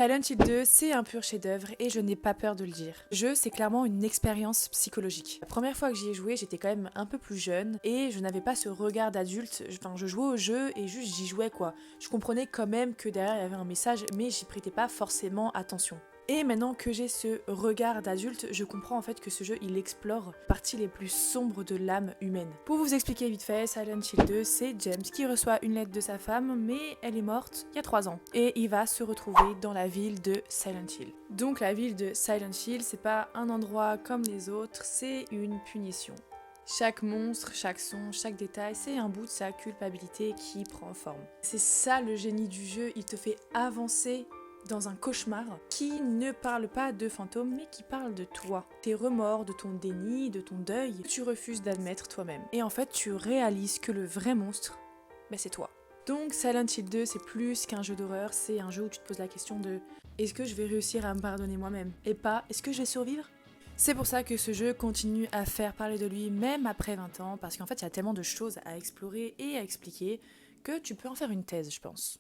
Silent Hill 2, c'est un pur chef-d'œuvre et je n'ai pas peur de le dire. Le jeu, c'est clairement une expérience psychologique. La première fois que j'y ai joué, j'étais quand même un peu plus jeune et je n'avais pas ce regard d'adulte. Enfin, je jouais au jeu et juste j'y jouais quoi. Je comprenais quand même que derrière il y avait un message, mais j'y prêtais pas forcément attention. Et maintenant que j'ai ce regard d'adulte, je comprends en fait que ce jeu il explore les parties les plus sombres de l'âme humaine. Pour vous expliquer vite fait, Silent Hill 2, c'est James qui reçoit une lettre de sa femme, mais elle est morte il y a 3 ans. Et il va se retrouver dans la ville de Silent Hill. Donc la ville de Silent Hill, c'est pas un endroit comme les autres, c'est une punition. Chaque monstre, chaque son, chaque détail, c'est un bout de sa culpabilité qui prend forme. C'est ça le génie du jeu, il te fait avancer dans un cauchemar qui ne parle pas de fantômes mais qui parle de toi. Tes remords, de ton déni, de ton deuil, tu refuses d'admettre toi-même. Et en fait, tu réalises que le vrai monstre, c'est toi. Donc Silent Hill 2, c'est plus qu'un jeu d'horreur, c'est un jeu où tu te poses la question de est-ce que je vais réussir à me pardonner moi-même et pas est-ce que je vais survivre. C'est pour ça que ce jeu continue à faire parler de lui même après 20 ans parce qu'en fait, il y a tellement de choses à explorer et à expliquer que tu peux en faire une thèse, je pense.